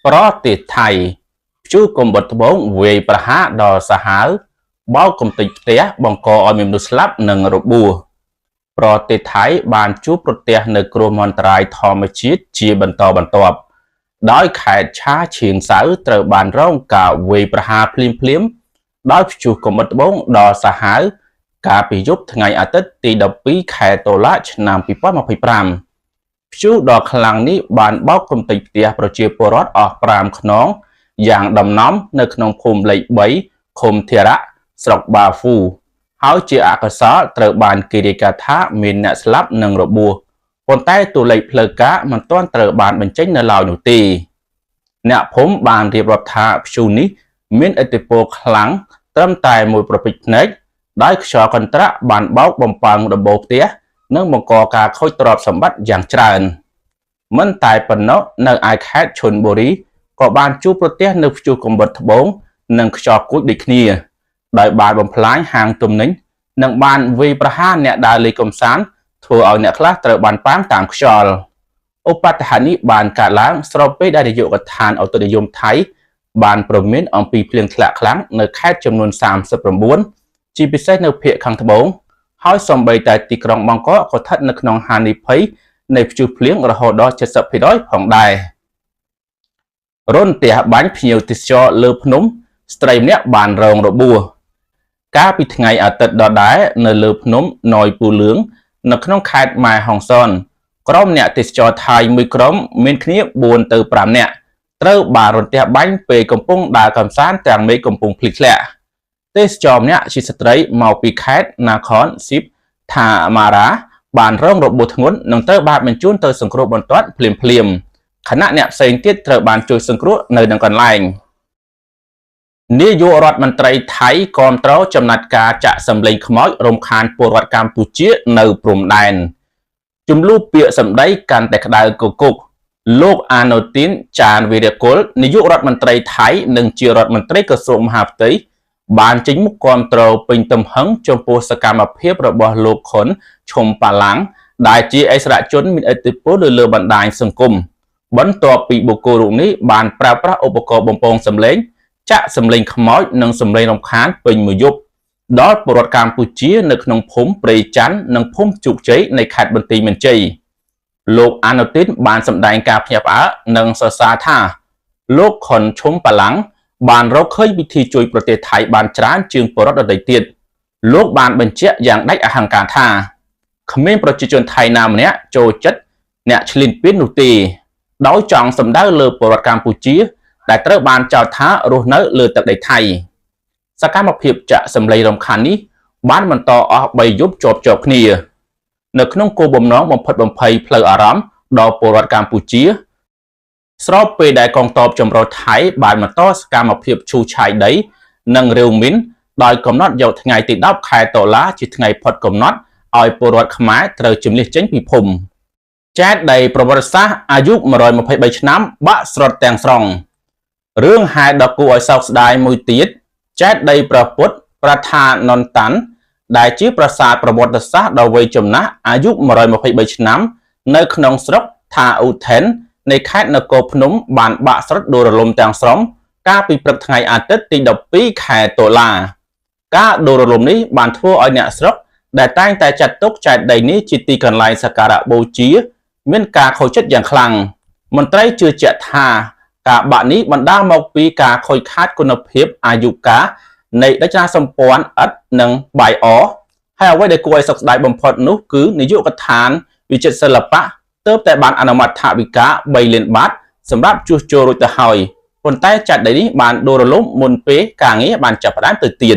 ប្រទេសថៃជួកុំបត់ត្បូងវាយប្រហារដល់សាហាវបោកកំទេចផ្ទះបង្កឲ្យមានមនុស្សស្លាប់និងរបួសប្រទេសថៃបានជួបប្រទះនៅគ្រោះមហន្តរាយធម្មជាតិជាបន្តបន្ទាប់ដោយខេត្តឆាឈៀងសៅត្រូវបានរងការវាយប្រហារភ្លាមដោយព្យុះកុំបិតត្បូងដល់សាហាវកាលពីយប់ថ្ងៃអាទិត្យទី12ខែតុលាឆ្នាំ2025ព្យុះដ៏ខ្លាំងនេះបានបោកកំទេចផ្ទះប្រជាពលរដ្ឋអស់5ខ្នងយ៉ាងដំណំនៅក្នុងភូមិលេខ3ឃុំធារៈស្រុកបាហ្វូហើយជាអកុសលត្រូវបានគេរាយការណ៍ថាមានអ្នកស្លាប់និងរបួសប៉ុន្តែតួលេខផ្លូវការមិនទាន់ត្រូវបានបញ្ចេញនៅឡើយនោះទេអ្នកភូមិបានរៀបរាប់ថាព្យុះនេះមានឥទ្ធិពលខ្លាំងត្រឹមតែមួយប្រពេចភ្នែកដោយខ្យល់កន្ត្រាក់បានបោកបំផាំងដំបូលផ្ទះនិងបង្កការខូចទ្រព្យសម្បត្តិយ៉ាងច្រើនមិនតែប៉ុណ្ណោះនៅឯខេត្តឈុនបុរីក៏បានជួបប្រទះនៅព្យុះកំបុតត្បូងនិងខ្យល់គួចដូចគ្នាដោយបានបំផ្លាញហាងទំនិញនិងបានវាយប្រហារអ្នកដើរលេងកម្សាន្តធ្វើឲ្យអ្នកខ្លះត្រូវបានប៉ាងតាមខ្យល់ឧបទ្ទហនេះបានកើតឡើងស្របពេលដែលនាយកដ្ឋានឧតុនិយមថៃបានព្រមានអំពីភ្លៀងធ្លាក់ខ្លាំងនៅខេត្តចំនួន39ជាពិសេសនៅភាគខាងត្បូងហើយសូម្បីតែទីក្រុងបង្គកក៏ស្ថិតនៅក្នុងហានិភ័យនៃព្យុះភ្លៀងរហូតដល់ 70% ផងដែររន្ទះបាញ់ភ្ញៀវទេសចរលើភ្នំស្ត្រីម្នាក់បានរងរបួសកាលពីថ្ងៃអាទិត្យដដែលនៅលើភ្នំណយពូលឿងនៅក្នុងខេត្តម៉ែហុងសនក្រុមអ្នកទេសចរថៃមួយក្រុមមានគ្នា4ទៅ5នាក់ត្រូវបានរន្ទះបាញ់ពេលកំពុងដើរកម្សាន្តទាំងមេឃកំពុងភ្លិចធ្លាក់ទេសចរម្នាក់ជាស្ត្រីមកពីខេត្តណាខនស៊ីបថាម៉ារ៉ាបានរងរបួសធ្ងន់និងត្រូវបានបញ្ជូនទៅសង្គ្រោះបន្ទាន់ភ្លាមខណៈអ្នកផ្សេងទៀតត្រូវបានជួយសង្គ្រោះនៅនឹងកន្លែងនាយករដ្ឋមន្ត្រីថៃគាំទ្រចំណាត់ការចាក់សម្លេងខ្មោចរំខានពលរដ្ឋកម្ពុជានៅព្រំដែនជំលូពាក្យសម្ដីកាន់តែក្តៅគគុកលោកអាណូទីនចានវីរគុលនាយករដ្ឋមន្ត្រីថៃនិងជារដ្ឋមន្ត្រីក្រសួងមហាផ្ទៃបានចេញមុខគាំទ្រពេញទំហឹងចំពោះសកម្មភាពរបស់លោកខុនឈុំប៉ាឡាំងដែលជាអិសរាជជនមានឥទ្ធិពលលើបណ្ដាញសង្គមបន្ទាប់ពីបុគ្គលរូបនេះបានប្រើប្រាស់ឧបករណ៍បំពងសម្លេងចាក់សម្លេងខ្មោចនិងសម្លេងរំខានពេញមួយយប់ដល់ពលរដ្ឋកម្ពុជានៅក្នុងភូមិព្រៃច័ន្ទនិងភូមិជោគជ័យនៃខេត្តបន្ទាយមានជ័យលោកអាណូទីនបានសម្ដែងការភ្ញាក់ផ្អើលនិងសរសើរថាលោកខុនឈុំប៉ាឡាំងបានរកឃើញវិធីជួយប្រទេសថៃបានច្រើនជាងពលរដ្ឋដទៃទៀតលោកបានបញ្ជាក់យ៉ាងដាច់អហង្ការថាគ្មានប្រជាជនថៃណាម្នាក់ចូលចិត្តអ្នកឈ្លានពាននោះទេដោយចង់សម្ដៅលើពលរដ្ឋកម្ពុជាដែលត្រូវបានចោទថារស់នៅលើទឹកដីថៃសកម្មភាពចាក់សម្លេងរំខាននេះបានបន្តអស់3យប់ជាប់ៗគ្នានៅក្នុងគោលបំណងបំផិតបំភ័យផ្លូវអារម្មណ៍ដល់ពលរដ្ឋកម្ពុជាស្របពេលដែលកងទ័ពចម្រុះថៃបានបន្តសកម្មភាពឈូសឆាយដីនិងរាវមីនដោយកំណត់យកថ្ងៃទី10ខែតុលាជាថ្ងៃផុតកំណត់ឲ្យពលរដ្ឋខ្មែរត្រូវជម្លៀសចេញពីភូមិចែកដីប្រវត្តិសាស្ត្រអាយុ123ឆ្នាំបាក់ស្រុតទាំងស្រុងរឿងហេតុដ៏គួរឲ្យសោកស្ដាយមួយទៀតចែកដីព្រះពុទ្ធប្រថានន្តាន់ដែលជាប្រាសាទប្រវត្តិសាស្ត្រដ៏វែងចំណាស់អាយុ123ឆ្នាំនៅក្នុងស្រុកថាអ៊ូថេននៃខេត្តនគរភ្នំបានបាក់ស្រុតដួលរលំទាំងស្រុងកាលពីព្រឹកថ្ងៃអាទិត្យទី12ខែតុលាការដួលរលំនេះបានធ្វើឲ្យអ្នកស្រុកដែលតែងតែចាត់ទុកចែកដីនេះជាទីកន្លែងសក្ការៈបូជាមានការខូចចិត្តយ៉ាងខ្លាំងមន្ត្រីជឿជាក់ថាការបាក់នេះបណ្ដាលមកពីការខូចខាតគុណភាពអាយុកាលនៃរចនាសម្ព័ន្ធឥដ្ឋនិងបាយអហើយអ្វីដែលគួរឲ្យសោកស្ដាយបំផុតនោះគឺនាយកដ្ឋានវិចិត្រសិល្បៈទើបតែបានអនុម័តថវិកា3លានបាតសម្រាប់ជួសជុលរួចទៅហើយប៉ុន្តែចាត់ដីនេះបានដួលរលំមុនពេលការងារបានចាប់ផ្ដើមទៅទៀត